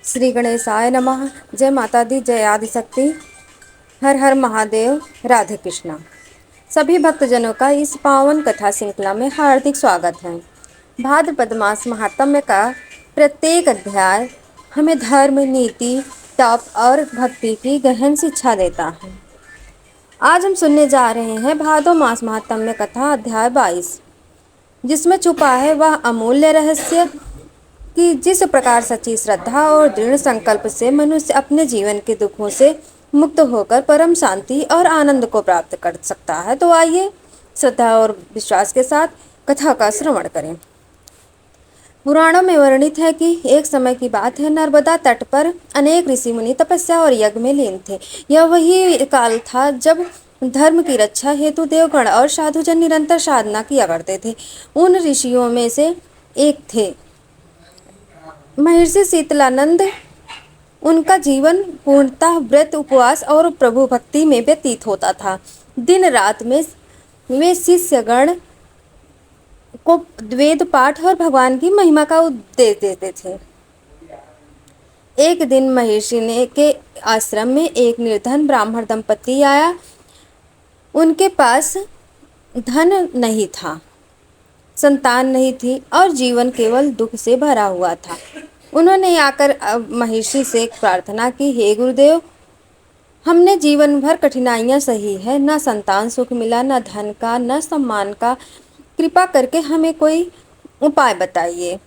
श्री गणेशाय नमः। जय माता दी, जय आदिशक्ति, हर हर महादेव, राधे कृष्णा। सभी भक्तजनों का इस पावन कथा श्रृंखला में हार्दिक स्वागत है। भाद्रपद मास महात्म्य का प्रत्येक अध्याय हमें धर्म, नीति, तप और भक्ति की गहन शिक्षा देता है। आज हम सुनने जा रहे हैं भादो मास महात्म्य कथा अध्याय 22, जिसमें छुपा है वह अमूल्य रहस्य कि जिस प्रकार सच्ची श्रद्धा और दृढ़ संकल्प से मनुष्य अपने जीवन के दुखों से मुक्त होकर परम शांति और आनंद को प्राप्त कर सकता है। तो आइए श्रद्धा और विश्वास के साथ कथा का श्रवण करें। पुराणों में वर्णित है कि एक समय की बात है, नर्मदा तट पर अनेक ऋषि मुनि तपस्या और यज्ञ में लीन थे। यह वही काल था जब धर्म की रक्षा हेतु देवगण और साधुजन निरंतर साधना किया करते थे। उन ऋषियों में से एक थे महर्षि शीतलानंद। उनका जीवन पूर्णतः व्रत, उपवास और प्रभु भक्ति में व्यतीत होता था। दिन रात में वे शिष्यगण को वेद पाठ और भगवान की महिमा का उपदेश देते थे। एक दिन महर्षि ने के आश्रम में एक निर्धन ब्राह्मण दंपति आया। उनके पास धन नहीं था, संतान नहीं थी और जीवन केवल दुख से भरा हुआ था। उन्होंने आकर महर्षि से प्रार्थना की, हे गुरुदेव, हमने जीवन भर कठिनाइयां सही है, न संतान सुख मिला, न धन का, न सम्मान का। कृपा करके हमें कोई उपाय बताइए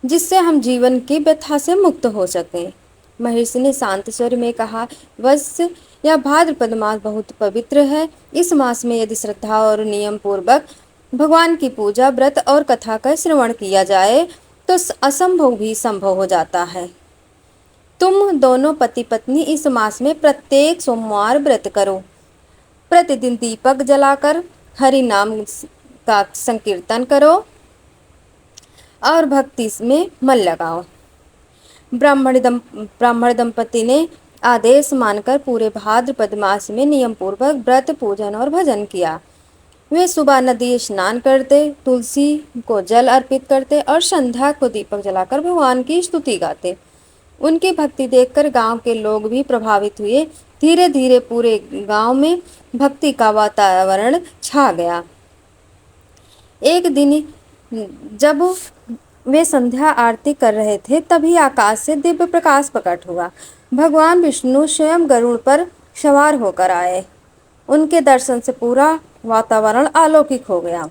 जिससे हम जीवन की व्यथा से मुक्त हो सकें। महर्षि ने शांत स्वर में कहा, वत्स, यह भाद्रपद मास बहुत पवित्र है। इस मास में यदि श्रद्धा और नियम पूर्वक भगवान की पूजा, व्रत और कथा का श्रवण किया जाए तो असंभव भी संभव हो जाता है। तुम दोनों पति पत्नी इस मास में प्रत्येक सोमवार व्रत करो। प्रतिदिन दीपक जलाकर हरि नाम का संकीर्तन करो और भक्ति में मन लगाओ। ब्राह्मण दंपति ने आदेश मानकर पूरे भाद्रपद मास में नियम पूर्वक व्रत, पूजन और भजन किया। वे सुबह नदी स्नान करते, तुलसी को जल अर्पित करते और संध्या को दीपक जलाकर भगवान की स्तुति गाते। उनकी भक्ति देखकर गांव के लोग भी प्रभावित हुए। धीरे धीरे पूरे गांव में भक्ति का वातावरण छा गया। एक दिन जब वे संध्या आरती कर रहे थे, तभी आकाश से दिव्य प्रकाश प्रकट हुआ। भगवान विष्णु स्वयं गरुड़ पर सवार होकर आए। उनके दर्शन से पूरा वातावरण अलौकिक हो गया।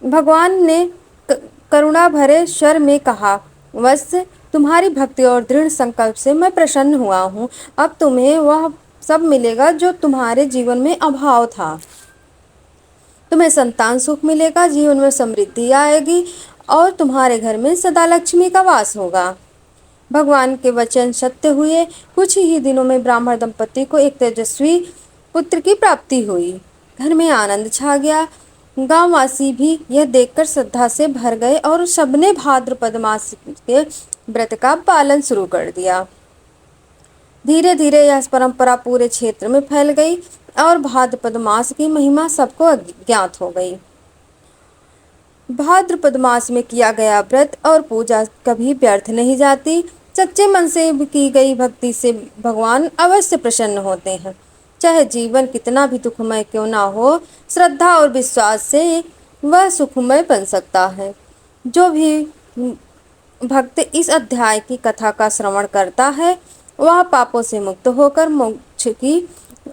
भगवान ने करुणा भरे स्वर में कहा, वत्स, तुम्हारी भक्ति और दृढ़ संकल्प से मैं प्रसन्न हुआ हूँ। अब तुम्हें वह सब मिलेगा जो तुम्हारे जीवन में अभाव था। तुम्हें संतान सुख मिलेगा, जीवन में समृद्धि आएगी और तुम्हारे घर में सदा लक्ष्मी का वास होगा। भगवान के वचन सत्य हुए। कुछ ही दिनों में ब्राह्मण दंपति को एक तेजस्वी पुत्र की प्राप्ति हुई। घर में आनंद छा गया। गांववासी भी यह देखकर श्रद्धा से भर गए और सबने भाद्रपद मास के व्रत का पालन शुरू कर दिया। धीरे धीरे यह परंपरा पूरे क्षेत्र में फैल गई और भाद्रपद मास की महिमा सबको ज्ञात हो गई। भाद्रपद मास में किया गया व्रत और पूजा कभी व्यर्थ नहीं जाती। सच्चे मन से की गई भक्ति से भगवान अवश्य प्रसन्न होते हैं। चाहे जीवन कितना भी दुखमय क्यों ना हो, श्रद्धा और विश्वास से वह सुखमय बन सकता है। जो भी भक्त इस अध्याय की कथा का श्रवण करता है, वह पापों से मुक्त होकर मोक्ष की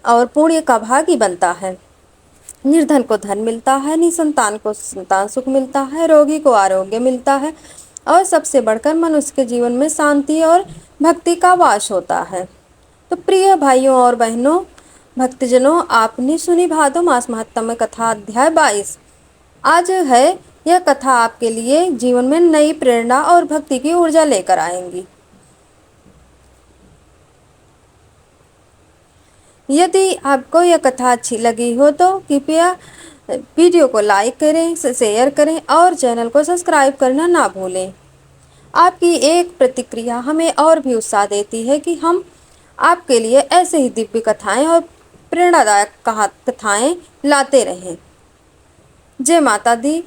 और पुण्य का भागी बनता है। निर्धन को धन मिलता है, निसंतान को संतान सुख मिलता है, रोगी को आरोग्य मिलता है और सबसे बढ़कर मनुष्य के जीवन में शांति और भक्ति का वास होता है। तो प्रिय भाइयों और बहनों, भक्तजनों, आपने सुनी भादो मास महात्म्य कथा अध्याय 22। आज है यह कथा आपके लिए जीवन में नई प्रेरणा और भक्ति की ऊर्जा लेकर आएंगी। यदि आपको यह कथा अच्छी लगी हो तो कृपया वीडियो को लाइक करें, शेयर करें और चैनल को सब्सक्राइब करना ना भूलें। आपकी एक प्रतिक्रिया हमें और भी उत्साह देती है कि हम आपके लिए ऐसे ही दिव्य कथाएं और प्रेरणादायक कथाएं लाते रहें। जय माता दी।